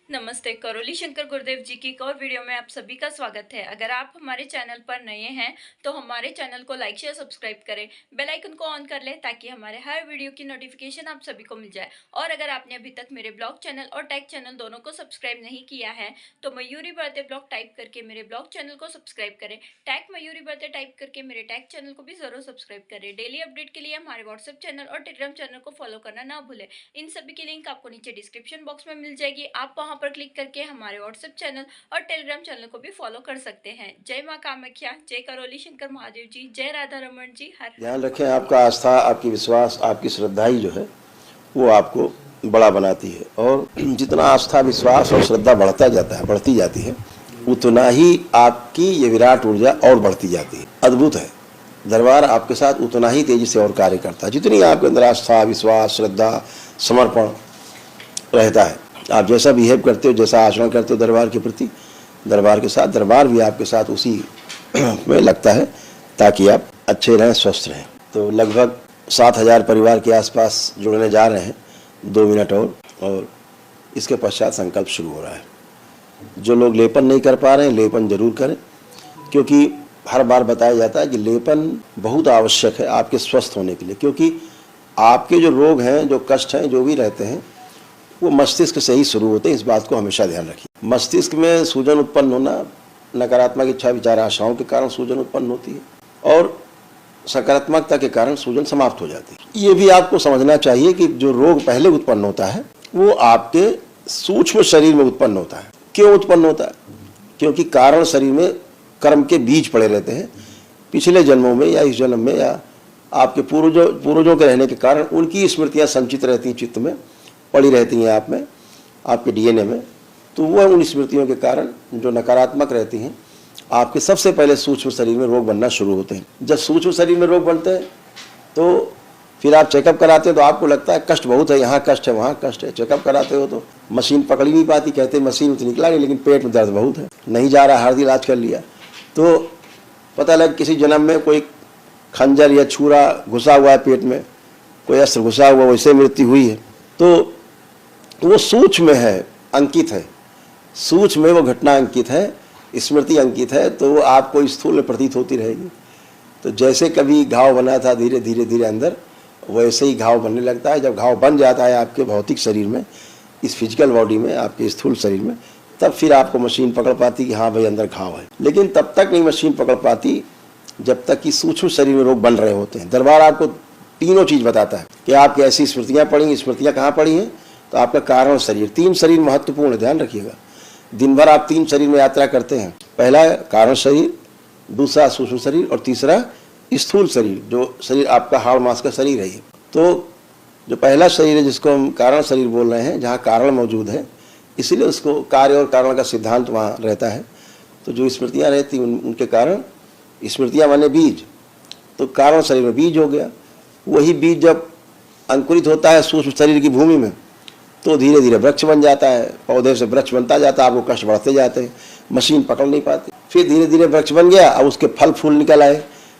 नमस्ते। करौली शंकर गुरुदेव जी की एक और वीडियो में आप सभी का स्वागत है। अगर आप हमारे चैनल पर नए हैं तो हमारे चैनल को लाइक शेयर सब्सक्राइब करें, बेल आइकन को ऑन कर लें ताकि हमारे हर वीडियो की नोटिफिकेशन आप सभी को मिल जाए। और अगर आपने अभी तक मेरे ब्लॉग चैनल और टैग चैनल दोनों को सब्सक्राइब नहीं किया है तो मयूरी बर्थे ब्लॉग टाइप करके मेरे ब्लॉग चैनल को सब्सक्राइब करें। टैग मयूरी बर्थे टाइप करके मेरे टैग चैनल को भी जरूर सब्सक्राइब करें। डेली अपडेट के लिए हमारे व्हाट्सएप चैनल और टेलीग्राम चैनल को फॉलो करना ना भूलें। इन सभी की लिंक आपको नीचे डिस्क्रिप्शन बॉक्स में मिल जाएगी। आप वहां पर क्लिक करके हमारे व्हाट्सएप चैनल और टेलीग्राम चैनल को भी फॉलो कर सकते हैं। जय मां कामाख्या, जय करौली शंकर महादेव जी, जय राधा रमन जी। हर ध्यान रखें, आपका आस्था, आपकी विश्वास, आपकी श्रद्धा ही जो है वो आपको बड़ा बनाती है। और जितना आस्था, विश्वास और श्रद्धा बढ़ता जाता है, बढ़ती जाती है, उतना ही आपकी ये विराट ऊर्जा और बढ़ती जाती है। अद्भुत है, दरबार आपके साथ उतना ही तेजी से और कार्य करता है। जितनी आपके अंदर आस्था, विश्वास, श्रद्धा, समर्पण रहता है, आप जैसा बिहेव करते हो, जैसा आचरण करते हो दरबार के प्रति, दरबार के साथ, दरबार भी आपके साथ उसी में लगता है ताकि आप अच्छे रहें, स्वस्थ रहें। तो लगभग 7,000 परिवार के आसपास जुड़ने जा रहे हैं। 2 मिनट और इसके पश्चात संकल्प शुरू हो रहा है। जो लोग लेपन नहीं कर पा रहे हैं, लेपन जरूर करें, क्योंकि हर बार बताया जाता है कि लेपन बहुत आवश्यक है आपके स्वस्थ होने के लिए। क्योंकि आपके जो रोग हैं, जो कष्ट हैं, जो भी रहते हैं, वो मस्तिष्क से ही शुरू होते हैं। इस बात को हमेशा ध्यान रखिए। मस्तिष्क में सूजन उत्पन्न होना, नकारात्मक इच्छा विचार आशाओं के कारण सूजन उत्पन्न होती है और सकारात्मकता के कारण सूजन समाप्त हो जाती है। ये भी आपको समझना चाहिए कि जो रोग पहले उत्पन्न होता है वो आपके सूक्ष्म शरीर में उत्पन्न होता है। क्यों उत्पन्न होता है? क्योंकि कारण शरीर में कर्म के बीज पड़े रहते हैं। पिछले जन्मों में या इस जन्म में या आपके पूर्वजों के रहने के कारण उनकी स्मृतियाँ संचित रहती हैं, चित्त में पड़ी रहती हैं, आप में, आपके डीएनए में। तो वह उन स्मृतियों के कारण जो नकारात्मक रहती हैं, आपके सबसे पहले सूक्ष्म शरीर में रोग बनना शुरू होते हैं। जब सूक्ष्म शरीर में रोग बनते हैं तो फिर आप चेकअप कराते हैं तो आपको लगता है कष्ट बहुत है, यहाँ कष्ट है, वहाँ कष्ट है। चेकअप कराते हो तो मशीन पकड़ ही नहीं पाती, कहते मशीन तो निकला नहीं, लेकिन पेट में दर्द बहुत है, नहीं जा रहा, हर इलाज कर लिया तो पता लग किसी जन्म में कोई खंजर या छुरा घुसा हुआ है पेट में, कोई अस्त्र घुसा हुआ, वैसे मृत्यु हुई है। तो वो सूक्ष्म में है, अंकित है, सूक्ष्म में वो घटना अंकित है, स्मृति अंकित है, तो वो आपको स्थूल में प्रतीत होती रहेगी। तो जैसे कभी घाव बना था धीरे धीरे धीरे अंदर, वैसे ही घाव बनने लगता है। जब घाव बन जाता है आपके भौतिक शरीर में, इस फिजिकल बॉडी में, आपके स्थूल शरीर में, तब फिर आपको मशीन पकड़ पाती कि हाँ भाई अंदर घाव है। लेकिन तब तक नहीं मशीन पकड़ पाती जब तक कि सूक्ष्म शरीर में रोग बन रहे होते हैं। दरबार आपको तीनों चीज़ बताता है कि आपकी ऐसी स्मृतियाँ पड़ी, स्मृतियाँ कहाँ पड़ी हैं, तो आपका कारण शरीर, 3 शरीर महत्वपूर्ण, ध्यान रखिएगा। दिन भर आप 3 शरीर में यात्रा करते हैं। पहला कारण शरीर, दूसरा सूक्ष्म शरीर और तीसरा स्थूल शरीर, जो शरीर आपका हाड़ मांस का शरीर है। तो जो पहला शरीर है जिसको हम कारण शरीर बोल रहे हैं, जहाँ कारण मौजूद है, इसीलिए उसको कार्य और कारण का सिद्धांत वहाँ रहता है। तो जो स्मृतियाँ रहती उनके कारण, स्मृतियाँ माने बीज, तो कारण शरीर में बीज हो गया। वही बीज जब अंकुरित होता है सूक्ष्म शरीर की भूमि में तो धीरे धीरे वृक्ष बन जाता है। पौधे से वृक्ष बनता जाता है, आपको कष्ट बढ़ते जाते हैं, मशीन पकड़ नहीं पाती। फिर धीरे धीरे वृक्ष बन गया, अब उसके फल फूल निकल आए।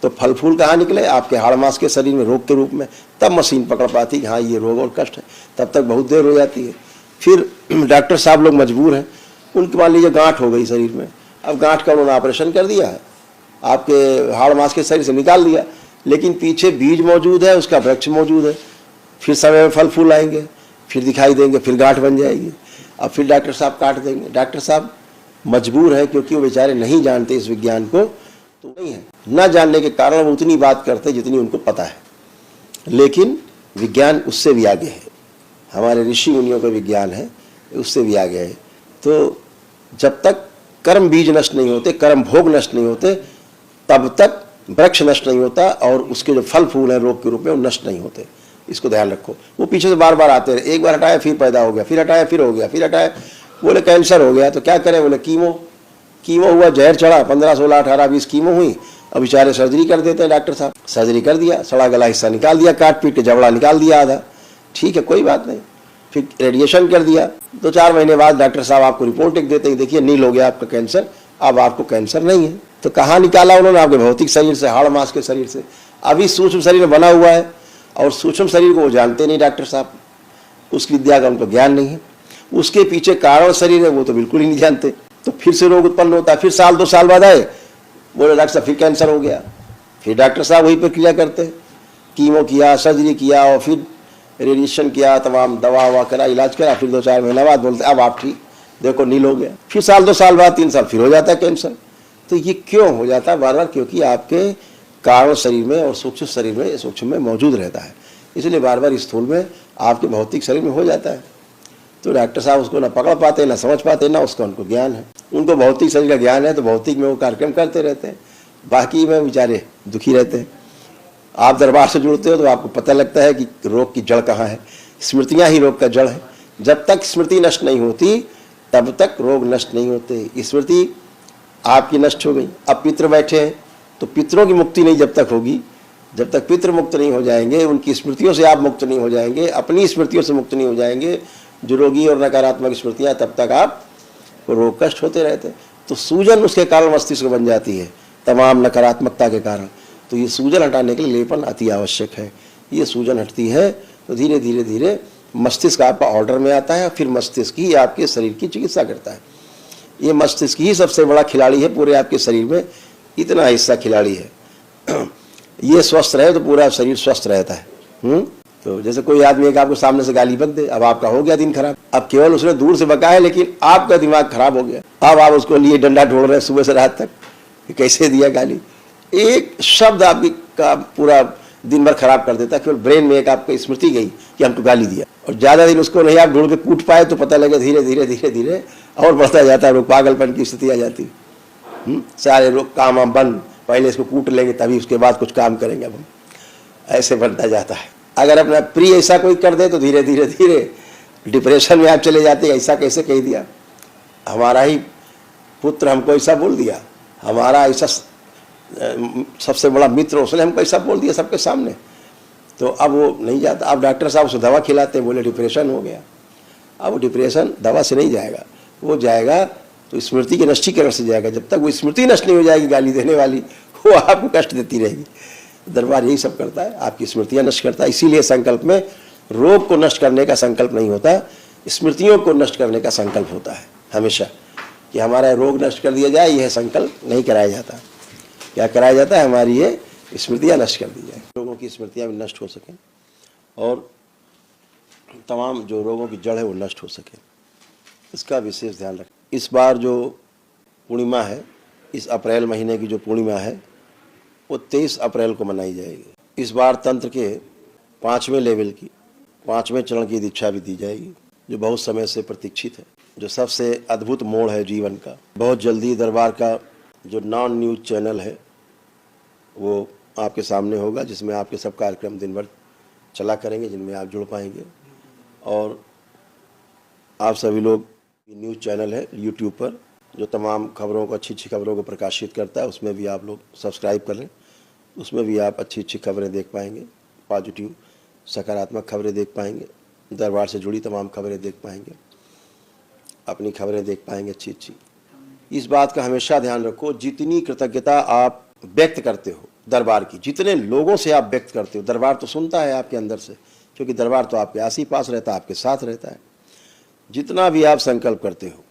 तो फल फूल कहाँ निकले? आपके हाड़ मांस के शरीर में रोग के रूप में। तब मशीन पकड़ पाती कि हाँ ये रोग और कष्ट है। तब तक बहुत देर हो जाती है। फिर डॉक्टर साहब लोग मजबूर हैं, उनके मान लीजिए गांठ हो गई शरीर में, अब गांठ का उन्होंने ऑपरेशन कर दिया है, आपके हाड़ मांस के शरीर से निकाल दिया, लेकिन पीछे बीज मौजूद है, उसका वृक्ष मौजूद है। फिर समय में फल फूल आएंगे, फिर दिखाई देंगे, फिर गांठ बन जाएगी। अब फिर डॉक्टर साहब काट देंगे। डॉक्टर साहब मजबूर है क्योंकि वो बेचारे नहीं जानते इस विज्ञान को, तो नहीं है, न जानने के कारण वो उतनी बात करते जितनी उनको पता है। लेकिन विज्ञान उससे भी आगे है, हमारे ऋषि मुनियों का विज्ञान है, उससे भी आगे है। तो जब तक कर्म बीज नष्ट नहीं होते, कर्म भोग नष्ट नहीं होते, तब तक वृक्ष नष्ट नहीं होता और उसके जो फल फूल हैं रोग के रूप में वो नष्ट नहीं होते। इसको ध्यान रखो। वो पीछे से बार बार आते रहे, एक बार हटाया फिर पैदा हो गया, फिर हटाया फिर हो गया, फिर हटाया, बोले कैंसर हो गया, तो क्या करें? बोले कीमो हुआ, जहर चढ़ा, 15, 16, 18, 20 कीमो हुई। अब बेचारे सर्जरी कर देते हैं डॉक्टर साहब। सर्जरी कर दिया, सड़ा गला हिस्सा निकाल दिया, काट पीट के जबड़ा निकाल दिया आधा, ठीक है कोई बात नहीं। फिर रेडिएशन कर दिया। 2-4 महीने बाद डॉक्टर साहब आपको रिपोर्ट एक देते हैं, देखिए नील हो गया आपका कैंसर, अब आपको कैंसर नहीं है। तो कहाँ निकाला उन्होंने? आपके भौतिक शरीर से, हाड़ मांस के शरीर से। अभी सूक्ष्म शरीर बना हुआ है और सूक्ष्म शरीर को वो जानते नहीं डॉक्टर साहब, उस विद्या का उनको ज्ञान नहीं है। उसके पीछे कारण शरीर है वो तो बिल्कुल ही नहीं जानते। तो फिर से रोग उत्पन्न होता है, फिर साल 2 साल बाद आए, बोले डॉक्टर साहब फिर कैंसर हो गया। फिर डॉक्टर साहब वही प्रक्रिया करते हैं, कीमो किया, सर्जरी किया और फिर रेडिएशन किया, तमाम दवा ववा करा, इलाज करा, फिर 2-4 महीना बाद बोलते अब आप ठीक, देखो नील हो गया। फिर साल 2 साल बाद 3 साल फिर हो जाता है कैंसर। तो ये क्यों हो जाता है बार बार? क्योंकि आपके कारण शरीर में और सूक्ष्म शरीर में, सूक्ष्म में मौजूद रहता है, इसलिए बार बार स्थूल में आपके भौतिक शरीर में हो जाता है। तो डॉक्टर साहब उसको ना पकड़ पाते, ना समझ पाते, ना उसका उनको ज्ञान है। उनको भौतिक शरीर का ज्ञान है तो भौतिक में वो कार्यक्रम करते रहते हैं, बाकी में बेचारे दुखी रहते हैं। आप दरबार से जुड़ते हो तो आपको पता लगता है कि रोग की जड़ कहाँ है। स्मृतियाँ ही रोग का जड़ है। जब तक स्मृति नष्ट नहीं होती तब तक रोग नष्ट नहीं होते। स्मृति आपकी नष्ट हो गई, अब पितृ बैठे हैं तो पितरों की मुक्ति नहीं जब तक होगी, जब तक पितृ मुक्त नहीं हो जाएंगे, उनकी स्मृतियों से आप मुक्त नहीं हो जाएंगे, अपनी स्मृतियों से मुक्त नहीं हो जाएंगे, जो रोगी और नकारात्मक स्मृतियाँ, तब तक आप रोग कष्ट होते रहते हैं। तो सूजन उसके कारण मस्तिष्क बन जाती है, तमाम नकारात्मकता के कारण। तो ये सूजन हटाने के लिए लेपन अति आवश्यक है। ये सूजन हटती है तो धीरे धीरे धीरे मस्तिष्क आपका ऑर्डर में आता है, फिर मस्तिष्क ही आपके शरीर की चिकित्सा करता है। ये मस्तिष्क ही सबसे बड़ा खिलाड़ी है पूरे आपके शरीर में, इतना हिस्सा खिलाड़ी है। ये स्वस्थ रहे तो पूरा शरीर स्वस्थ रहता है। तो जैसे कोई आदमी एक आपको सामने से गाली बक दे, अब आपका हो गया दिन खराब। अब केवल उसने दूर से बका है लेकिन आपका दिमाग खराब हो गया। अब आप उसको लिए डंडा ढोल रहे हैं सुबह से रात तक कि कैसे दिया गाली। एक शब्द आपकी का पूरा दिन भर खराब कर देता है। केवल ब्रेन में एक आपको स्मृति गई कि हमको गाली दिया, और ज्यादा दिन उसको नहीं आप ढूंढ के कूट पाए तो पता लगे धीरे धीरे धीरे धीरे और बढ़ता जाता है, पागलपन की स्थिति आ जाती है। सारे लोग काम वाम बंद, पहले इसको कूट लेंगे तभी उसके बाद कुछ काम करेंगे। अब हम ऐसे बनता जाता है। अगर अपना प्रिय ऐसा कोई कर दे तो धीरे धीरे धीरे डिप्रेशन में आप चले जाते हैं। ऐसा कैसे कह दिया, हमारा ही पुत्र हमको ऐसा बोल दिया, हमारा ऐसा सबसे बड़ा मित्र उसने हमको ऐसा बोल दिया सबके सामने। तो अब वो नहीं जाता। अब डॉक्टर साहब उसे दवा खिलाते, बोले डिप्रेशन हो गया। अब वो डिप्रेशन दवा से नहीं जाएगा, वो जाएगा तो स्मृति के नष्टीकरण से जाएगा। जब तक वो स्मृति नष्ट नहीं हो जाएगी गाली देने वाली, वो आपको कष्ट देती रहेगी। दरबार यही सब करता है, आपकी स्मृतियां नष्ट करता है। इसीलिए संकल्प में रोग को नष्ट करने का संकल्प नहीं होता, स्मृतियों को नष्ट करने का संकल्प होता है हमेशा, कि हमारा रोग नष्ट कर दिया जाए। यह संकल्प नहीं कराया जाता। क्या कराया जाता है, हमारी ये स्मृतियां नष्ट कर दी जाए, लोगों की स्मृतियां भी नष्ट हो सकें और तमाम जो रोगों की जड़ है वो नष्ट हो सके, इसका विशेष ध्यान रखें। इस बार जो पूर्णिमा है, इस अप्रैल महीने की जो पूर्णिमा है वो 23 अप्रैल को मनाई जाएगी। इस बार तंत्र के 5वें लेवल की 5वें चरण की दीक्षा भी दी जाएगी, जो बहुत समय से प्रतीक्षित है, जो सबसे अद्भुत मोड़ है जीवन का। बहुत जल्दी दरबार का जो नॉन न्यूज चैनल है वो आपके सामने होगा, जिसमें आपके सब कार्यक्रम दिन भर चला करेंगे, जिनमें आप जुड़ पाएंगे। और आप सभी लोग न्यूज़ चैनल है यूट्यूब पर, जो तमाम खबरों को, अच्छी अच्छी खबरों को प्रकाशित करता है, उसमें भी आप लोग सब्सक्राइब कर लें। उसमें भी आप अच्छी अच्छी खबरें देख पाएंगे, पॉजिटिव सकारात्मक खबरें देख पाएंगे, दरबार से जुड़ी तमाम खबरें देख पाएंगे, अपनी खबरें देख पाएंगे अच्छी अच्छी। इस बात का हमेशा ध्यान रखो, जितनी कृतज्ञता आप व्यक्त करते हो दरबार की, जितने लोगों से आप व्यक्त करते हो, दरबार तो सुनता है आपके अंदर से, क्योंकि दरबार तो आपके आस ही पास रहता है, आपके साथ रहता है। जितना भी आप संकल्प करते हो,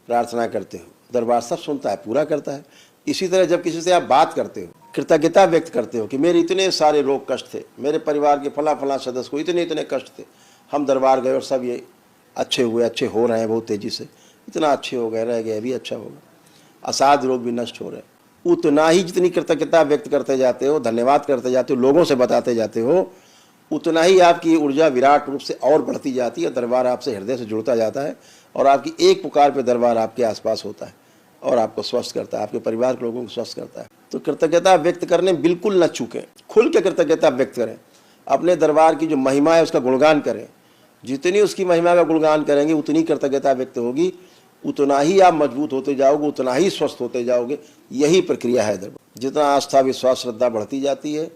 प्रार्थना करते हो, दरबार सब सुनता है, पूरा करता है। इसी तरह जब किसी से आप बात करते हो, कृतज्ञता व्यक्त करते हो कि मेरे इतने सारे रोग कष्ट थे, मेरे परिवार के फला फला सदस्य को इतने इतने कष्ट थे, हम दरबार गए और सब ये अच्छे हुए, अच्छे हो रहे हैं बहुत तेज़ी से, इतना अच्छे हो गए, रह गए भी अच्छा होगा, असाध्य रोग भी नष्ट हो रहे हैं। उतना ही जितनी कृतज्ञता व्यक्त करते जाते हो, धन्यवाद करते जाते हो, लोगों से बताते जाते हो, उतना ही आपकी ऊर्जा विराट रूप से और बढ़ती जाती है। दरबार आपसे हृदय से जुड़ता जाता है और आपकी एक पुकार पे दरबार आपके आसपास होता है और आपको स्वस्थ करता है, आपके परिवार के लोगों को स्वस्थ करता है। तो कृतज्ञता व्यक्त करने बिल्कुल न चूकें, खुल के कृतज्ञता व्यक्त करें। अपने दरबार की जो महिमा है उसका गुणगान करें। जितनी उसकी महिमा का गुणगान करेंगे उतनी कृतज्ञता व्यक्त होगी, उतना ही आप मजबूत होते जाओगे, उतना ही स्वस्थ होते जाओगे। यही प्रक्रिया है दरबार। जितना आस्था विश्वास श्रद्धा बढ़ती जाती है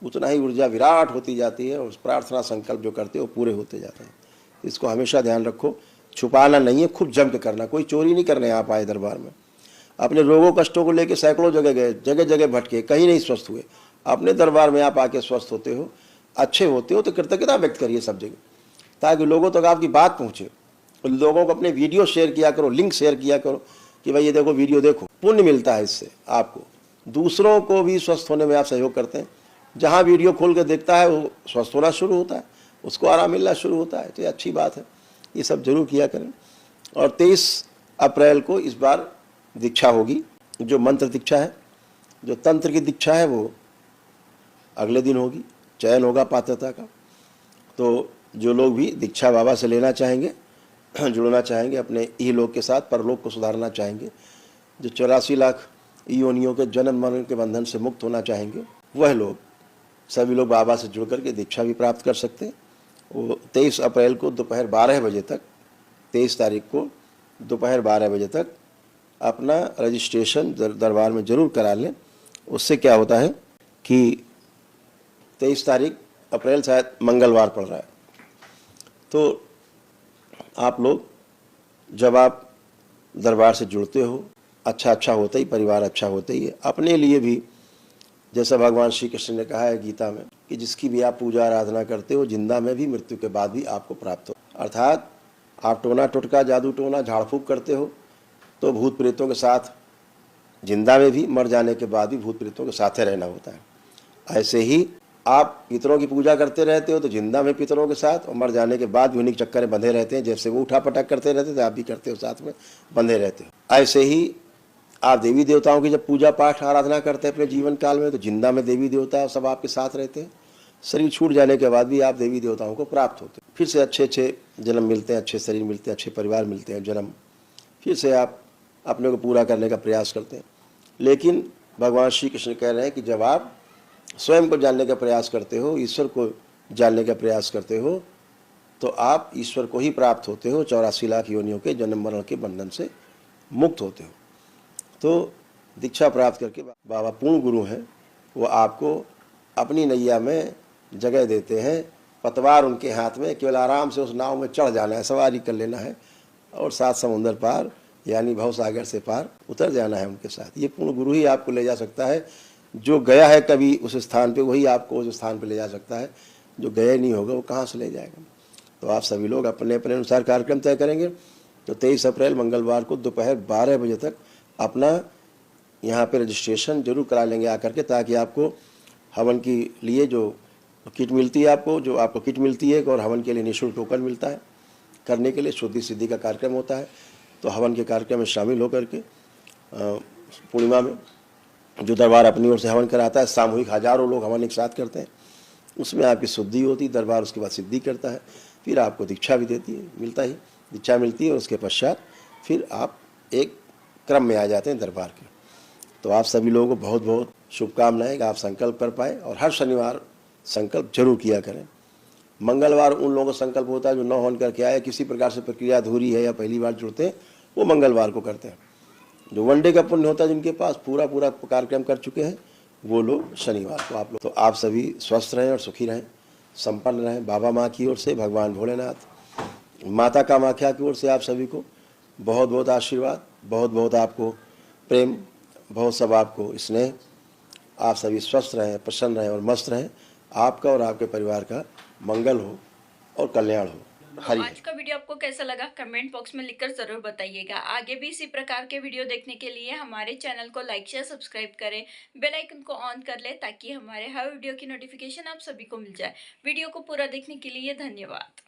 उतना ही ऊर्जा विराट होती जाती है और प्रार्थना संकल्प जो करते हो पूरे होते जाते हैं। इसको हमेशा ध्यान रखो, छुपाना नहीं है, खूब जम के करना। कोई चोरी नहीं करने आप आए दरबार में। अपने रोगों कष्टों को लेकर सैकड़ों जगह गए, जगह जगह भटके, कहीं नहीं स्वस्थ हुए। अपने दरबार में आप आके स्वस्थ होते हो, अच्छे होते हो, तो कृतज्ञता व्यक्त करिए सब जगह, ताकि लोगों तक आपकी बात पहुँचे। लोगों को अपने वीडियो शेयर किया करो, लिंक शेयर किया करो कि भाई ये देखो वीडियो देखो, पुण्य मिलता है इससे आपको। दूसरों को भी स्वस्थ होने में आप सहयोग करते हैं। जहाँ वीडियो खोल के देखता है वो स्वस्थ होना शुरू होता है, उसको आराम मिलना शुरू होता है। तो ये अच्छी बात है, ये सब जरूर किया करें। और 23 अप्रैल को इस बार दीक्षा होगी, जो मंत्र दीक्षा है। जो तंत्र की दीक्षा है वो अगले दिन होगी, चयन होगा पात्रता का। तो जो लोग भी दीक्षा बाबा से लेना चाहेंगे, जुड़ना चाहेंगे, अपने इहलोक के साथ परलोक को सुधारना चाहेंगे, जो 84 लाख योनियों के जन्म मरण के बंधन से मुक्त होना चाहेंगे, वह लोग सभी लोग बाबा से जुड़ करके दीक्षा भी प्राप्त कर सकते हैं। वो 23 अप्रैल को दोपहर 12 बजे तक, 23 तारीख को दोपहर 12 बजे तक अपना रजिस्ट्रेशन दरबार में ज़रूर करा लें। उससे क्या होता है कि 23 तारीख अप्रैल शायद मंगलवार पड़ रहा है, तो आप लोग जब आप दरबार से जुड़ते हो, अच्छा होता ही, परिवार अच्छा होता ही है। अपने लिए भी, जैसा भगवान श्री कृष्ण ने कहा है गीता में कि जिसकी भी आप पूजा आराधना करते हो, जिंदा में भी मृत्यु के बाद भी आपको प्राप्त हो। अर्थात आप टोना टोटका, जादू टोना, झाड़ फूक करते हो तो भूत प्रेतों के साथ जिंदा में भी, मर जाने के बाद भी भूत प्रेतों के साथ ही रहना होता है। ऐसे ही आप पितरों की पूजा करते रहते हो तो जिंदा में पितरों के साथ, और मर जाने के बाद भी उन्हीं के चक्कर में बंधे रहते हैं। जैसे वो उठा पटक करते रहते थे, आप भी करते हो, साथ में बंधे रहते हो। ऐसे ही आप देवी देवताओं की जब पूजा पाठ आराधना करते हैं अपने जीवन काल में, तो जिंदा में देवी देवता सब आपके साथ रहते हैं। शरीर छूट जाने के बाद भी आप देवी देवताओं को प्राप्त होते हैं। फिर से अच्छे जन्म मिलते हैं, अच्छे शरीर मिलते हैं, अच्छे परिवार मिलते हैं, जन्म फिर से आप अपने को पूरा करने का प्रयास करते हैं। लेकिन भगवान श्री कृष्ण कह रहे हैं कि जब आप स्वयं को जानने का प्रयास करते हो, ईश्वर को जानने का प्रयास करते हो, तो आप ईश्वर को ही प्राप्त होते हो। 84 लाख योनियों के जन्म मरण के बंधन से मुक्त होते हो। तो दीक्षा प्राप्त करके बाबा पूर्ण गुरु हैं, वो आपको अपनी नैया में जगह देते हैं। पतवार उनके हाथ में, केवल आराम से उस नाव में चढ़ जाना है, सवारी कर लेना है और 7 समुंदर पार यानी भवसागर से पार उतर जाना है उनके साथ। ये पूर्ण गुरु ही आपको ले जा सकता है। जो गया है कभी उस स्थान पे, वही आपको उस स्थान पे ले जा सकता है। जो गया नहीं होगा वो कहाँ से ले जाएगा। तो आप सभी लोग अपने अपने अनुसार कार्यक्रम तय करेंगे। तो 23 अप्रैल मंगलवार को दोपहर 12 बजे तक अपना यहाँ पे रजिस्ट्रेशन जरूर करा लेंगे आकर के, ताकि आपको हवन के लिए जो किट मिलती है, आपको आपको किट मिलती है, और हवन के लिए निःशुल्क टोकन मिलता है करने के लिए। शुद्धि सिद्धि का कार्यक्रम होता है, तो हवन के कार्यक्रम में शामिल होकर के पूर्णिमा में जो दरबार अपनी ओर से हवन कराता है, सामूहिक हजारों लोग हवन एक साथ करते हैं, उसमें आपकी शुद्धि होती है। दरबार उसके बाद सिद्धि करता है, फिर आपको दीक्षा भी देती है, दीक्षा मिलती है, और उसके पश्चात फिर आप एक क्रम में आ जाते हैं दरबार के। तो आप सभी लोगों को बहुत बहुत शुभकामनाएं कि आप संकल्प कर पाए, और हर शनिवार संकल्प जरूर किया करें। मंगलवार उन लोगों का संकल्प होता है जो न होन करके आए, किसी प्रकार से प्रक्रिया अधूरी है या पहली बार जुड़ते हैं, वो मंगलवार को करते हैं। जो वनडे का पुण्य होता है, जिनके पास पूरा कार्यक्रम कर चुके हैं, वो लोग शनिवार को आप लोग। तो आप सभी स्वस्थ रहें और सुखी रहें, संपन्न रहें। बाबा माँ की ओर से, भगवान भोलेनाथ, माता कामाख्या की ओर से आप सभी को बहुत बहुत आशीर्वाद, बहुत बहुत आपको प्रेम, बहुत सब आपको स्नेह। आप सभी स्वस्थ रहें, प्रसन्न रहें और मस्त रहें। आपका और आपके परिवार का मंगल हो और कल्याण हो। तो आज का वीडियो आपको कैसा लगा कमेंट बॉक्स में लिखकर जरूर बताइएगा। आगे भी इसी प्रकार के वीडियो देखने के लिए हमारे चैनल को लाइक शेयर सब्सक्राइब करें, बेल आइकन को ऑन कर लें ताकि हमारे हर वीडियो की नोटिफिकेशन आप सभी को मिल जाए। वीडियो को पूरा देखने के लिए धन्यवाद।